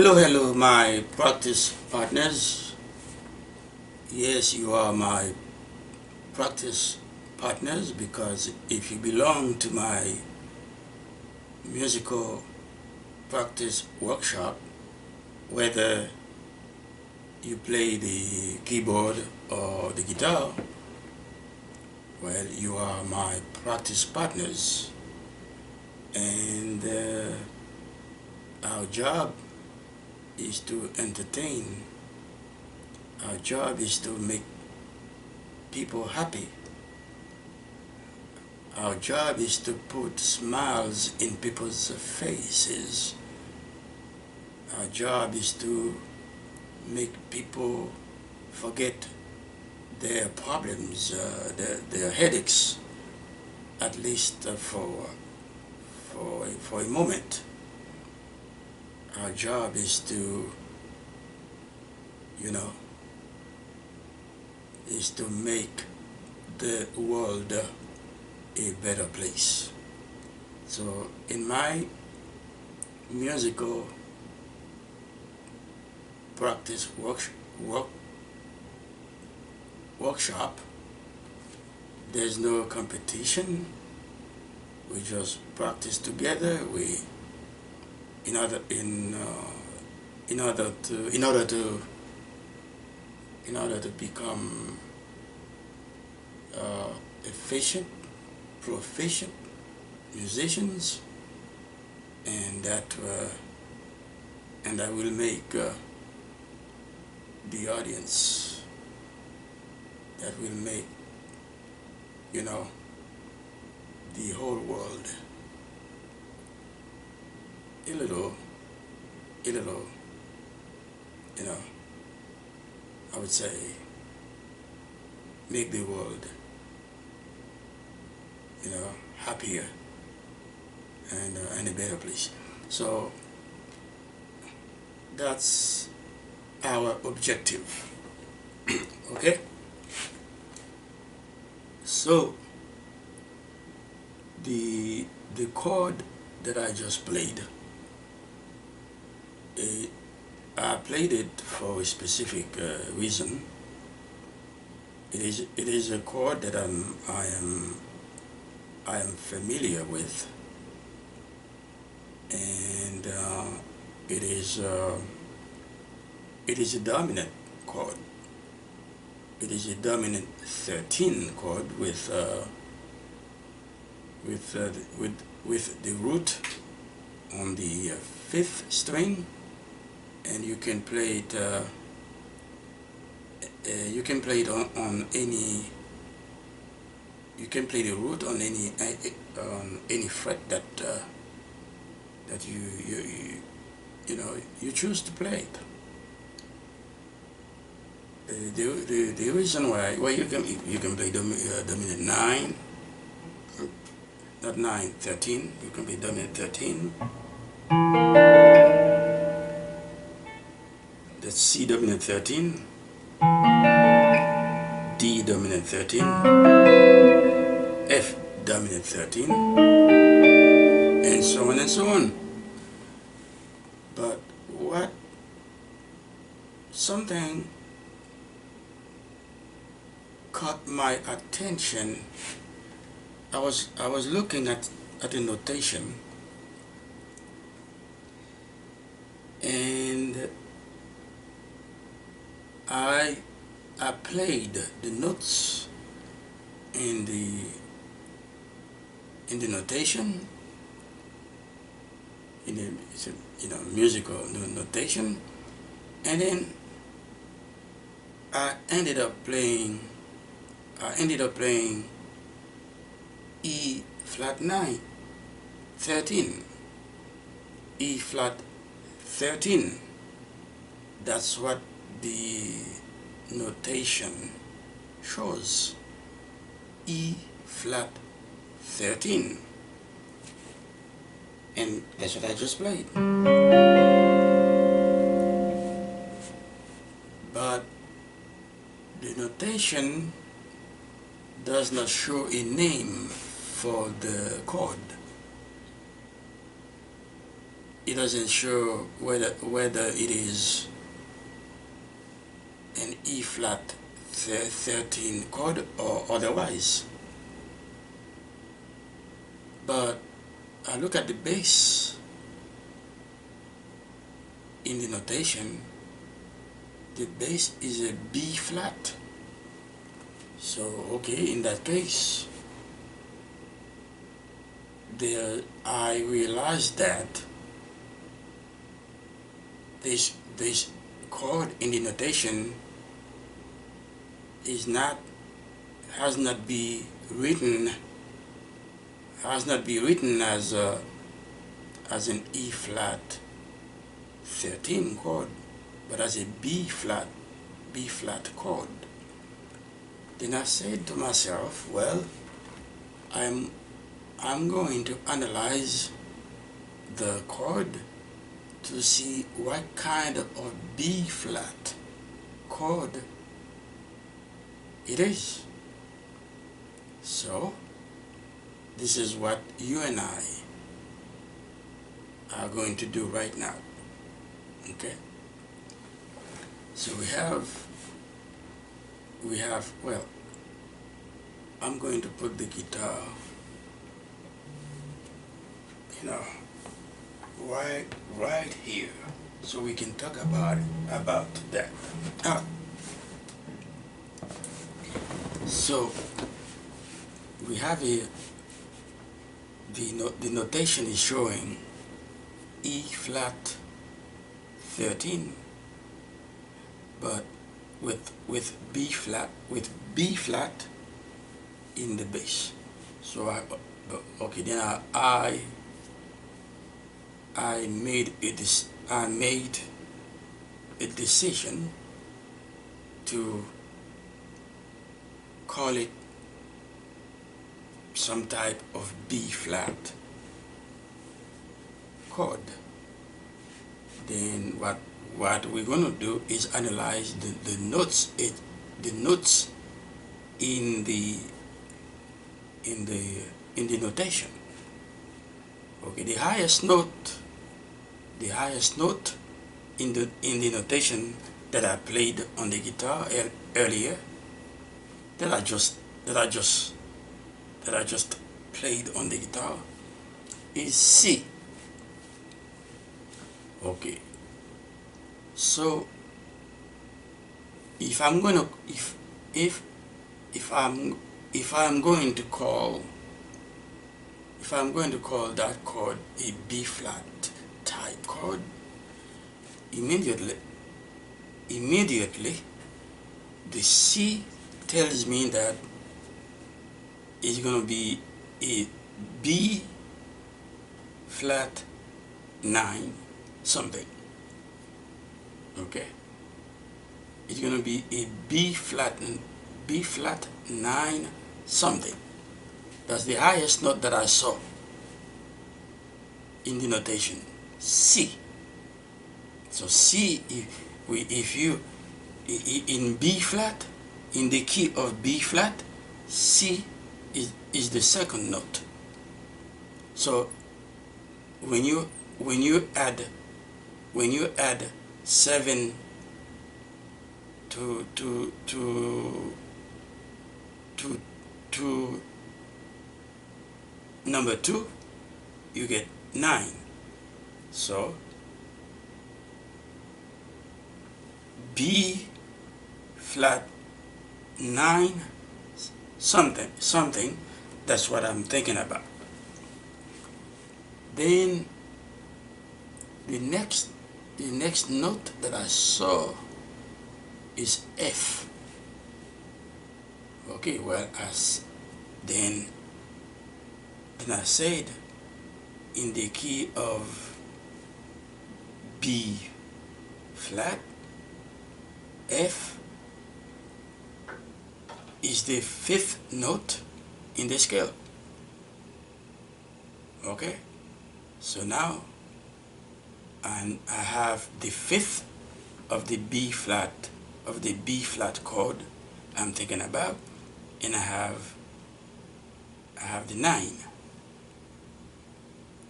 Hello, my practice partners. Yes, you are my practice partners because if you belong to my musical practice workshop, whether you play the keyboard or the guitar, well, you are my practice partners. And our job is to entertain. Our job is to make people happy. Our job is to put smiles in people's faces. Our job is to make people forget their problems, their headaches, at least for a moment. Our job is to, you know, is to make the world a better place. So in my musical practice workshop, there's no competition. We just practice together. We in order to become efficient, proficient musicians, and that will make the audience, that will make, you know, the whole world a little, you know, I would say, make the world, you know, happier and a better place. So that's our objective. Okay? So the chord that I just played, I played it for a specific reason. It is a chord that I am familiar with, and it is a dominant chord. It is a dominant 13 chord with the root on the fifth string, and you can play it. You can play it on any. You can play the root on any fret that you choose to play it. The reason why, well, you can play dominant 9, not 9, 13. You can play dominant 13. That's C dominant 13, D dominant 13, F dominant 13, and so on and so on. But something caught my attention. I was looking at the notation, and I played the notes in the notation, in the musical notation, and then I ended up playing E flat 9, 13, E flat 13. That's what the notation shows. E flat 13. And that's what I just played. But the notation does not show a name for the chord. it doesn't show whether it is an E flat 13 chord or otherwise. But I look at the bass in the notation. The bass is a B flat. So okay, in that case, there I realized that this chord in the notation is not has not be written as an E flat 13 chord, but as a B flat chord. Then I said to myself, well, I'm going to analyze the chord to see what kind of B flat chord it is. So this is what you and I are going to do right now. Okay? So we have, well, I'm going to put the guitar, right here, so we can talk about that. So we have here the notation is showing E flat 13, but with B flat in the bass. So okay, then I made a decision to call it some type of B flat chord. Then what we're going to do is analyze the notes in the notation. Okay, the highest note in the notation that I played on the guitar earlier, that I just played on the guitar, is C. Okay, so if I'm going to call that chord a B flat type chord, immediately the C tells me that it's going to be a B flat 9 something. Okay, it's going to be a B flat 9 something. That's the highest note that I saw in the notation, C. So C, if you in B flat, in the key of B flat, C is the second note. So when you add 7 to number 2, you get 9. So B flat 9 something, that's what I'm thinking about. Then the next note that I saw is F. Okay, well, then I said in the key of B flat, F is the 5th note in the scale. Okay, so now I have the 5th of the B flat chord I'm thinking about, and I have the 9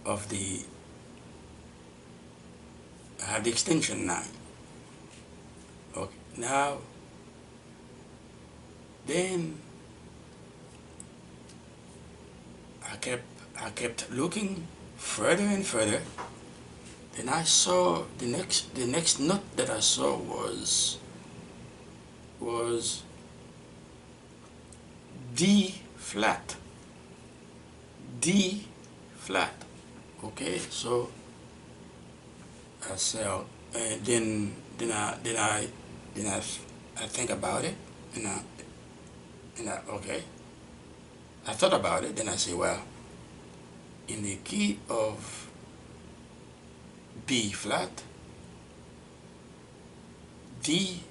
of the I have the extension 9. Okay, now then I kept looking further and further. Then I saw the next note that I saw was D flat. D flat. Okay, so I said, and I think about it, and okay, I thought about it. Then I say, well, in the key of B flat, D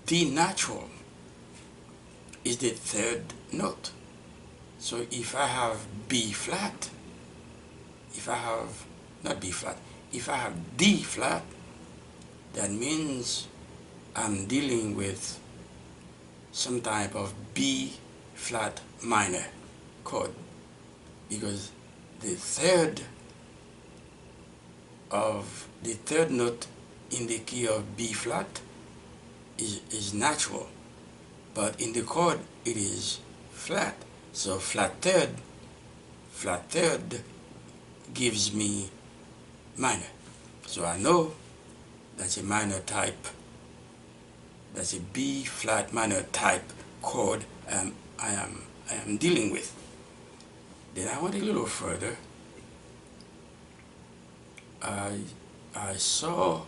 natural is the third note. So if I have B flat, if I have not B flat, if I have D flat, that means I'm dealing with some type of B flat minor chord, because the third note in the key of B flat is natural, but in the chord it is flat. So flat third gives me minor. So I know that's a minor type, that's a B flat minor type chord I am dealing with. Then I went a little further. I saw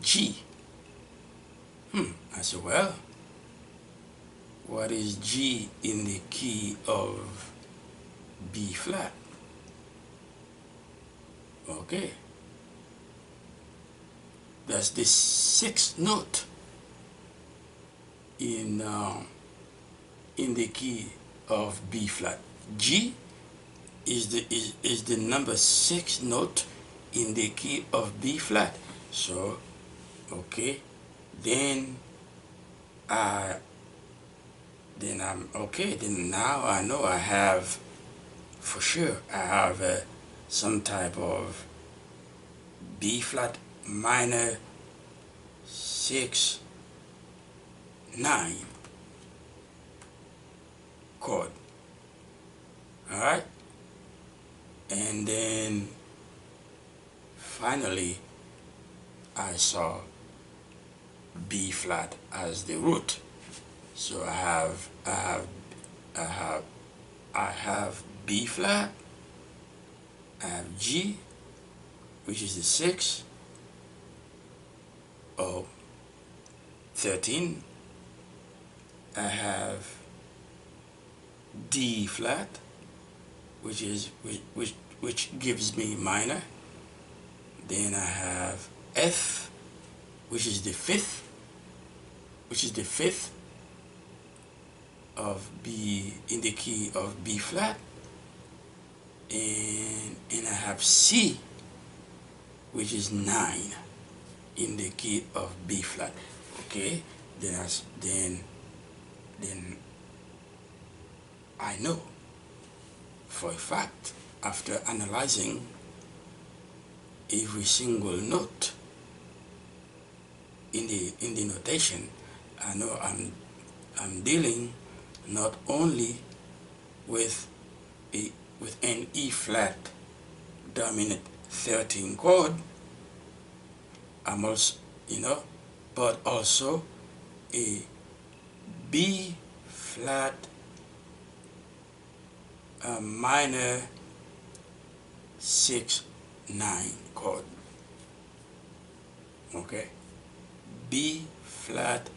G. I said, well, what is G in the key of B flat? Okay, that's the sixth note in the key of B flat. G is the number 6 note in the key of B flat. So okay, then I'm okay. Then now I know I have, for sure, I have some type of B flat minor 6 9 chord. All right, and then finally I saw B flat as the root. So I have B flat, I have G, which is the 6 of 13. I have D flat, which gives me minor. Then I have F, which is the fifth of B in the key of B flat, and I have C, which is 9 in the key of B flat. Okay, then I know for a fact, after analyzing every single note in the notation, I know I'm dealing not only with an E flat dominant 13 chord, I'm also, but also a B flat minor 6 9 chord. Okay, B flat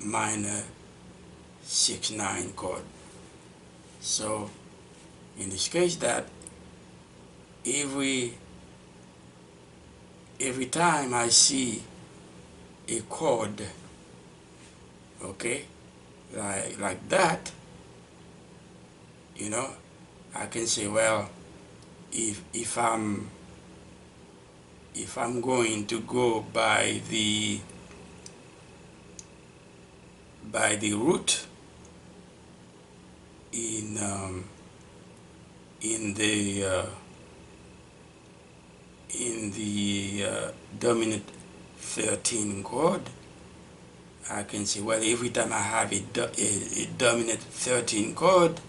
minor 6 9 chord. So in this case, that every time I see a chord, okay, like that, I can say, well, if I'm going to go by the root in the in the dominant 13 chord, I can say, well, every time I have a dominant 13 chord,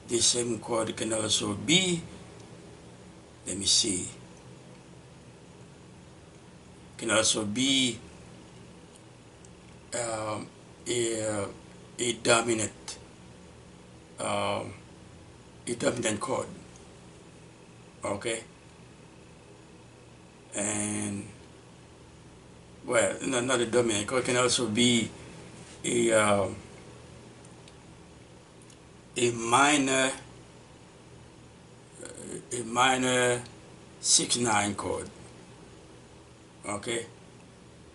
the same chord can also be, let me see, can also be um, a, a dominant um, a dominant chord, okay? And well, no, not a dominant chord, can also be a a minor a minor 6/9 chord, okay,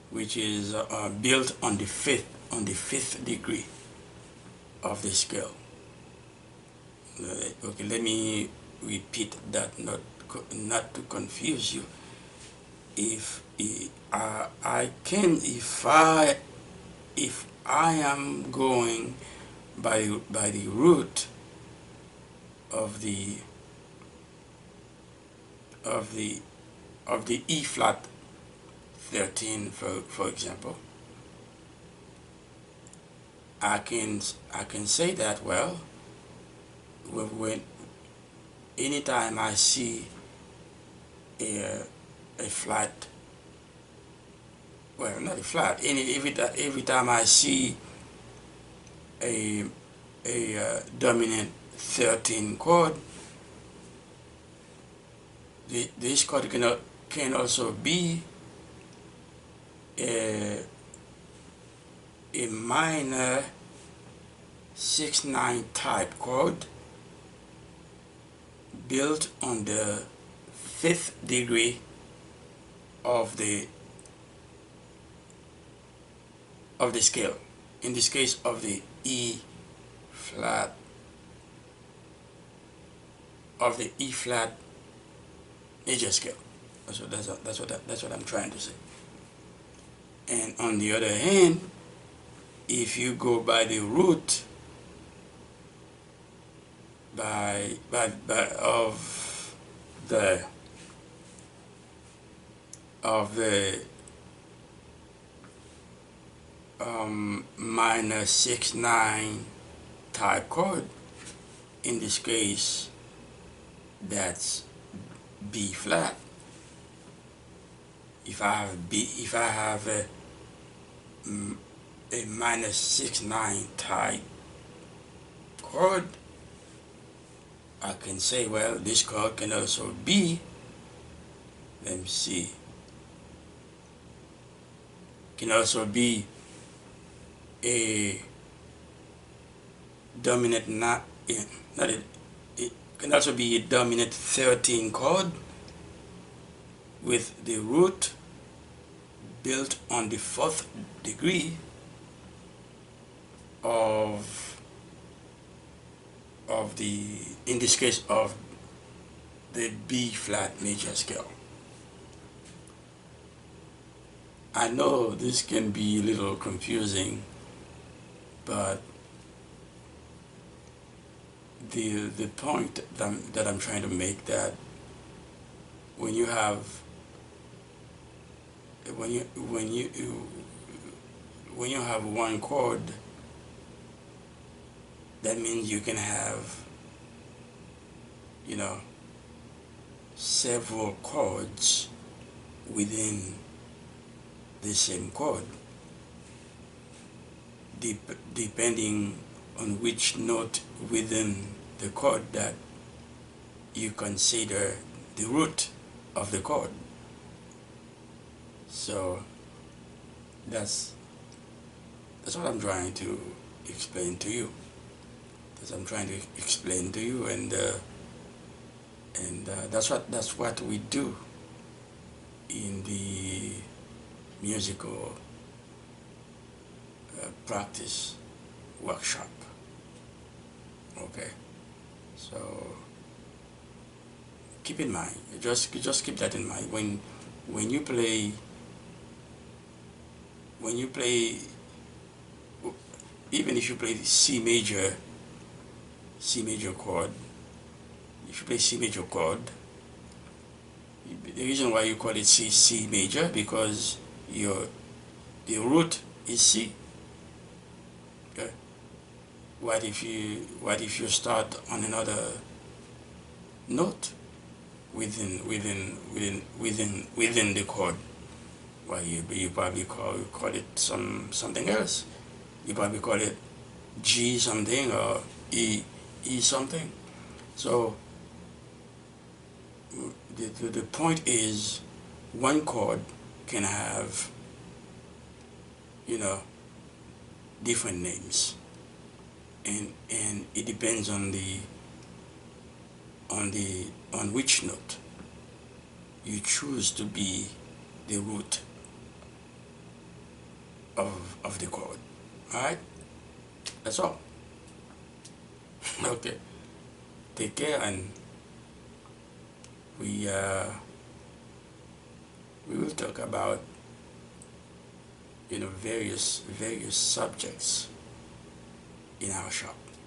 which is built on the fifth degree of the scale. Okay, let me repeat that, not to confuse you. If I can, if I am going by the root of the of the of the E flat 13, for example, I can say that, well, when anytime I see a a flat, well, not a flat, every time I see a dominant 13 chord, this chord can also be a minor 6/9 type chord built on the fifth degree of the scale. In this case, of the E flat major scale. That's what I'm trying to say. And on the other hand, if you go by the root of the of the minor 6/9 type chord, in this case, that's B flat. If I have a minor 6/9 type chord, I can say, well, this chord can also be, let me see, can also be a dominant, not a, it can also be a dominant 13 chord with the root built on the fourth degree of the, in this case, of the B flat major scale. I know this can be a little confusing, but the point that I'm trying to make, that when you have when you have one chord, that means you can have, you know, several chords within the same chord, depending on which note within the chord that you consider the root of the chord. So that's what I'm trying to explain to you. And that's what we do in the musical practice workshop. Okay, so keep in mind, just keep that in mind when you play even if you play the C major chord. If you play C major chord, The reason why you call it C major, because the root is C. Okay? What if you start on another note within the chord? Well, you probably call it something else. You probably call it G something or E something. So the point is, one chord can have, you know, different names, and it depends on which note you choose to be the root of the chord. All right, that's all. Okay, take care, and we uh, we will talk about, various subjects in our shop.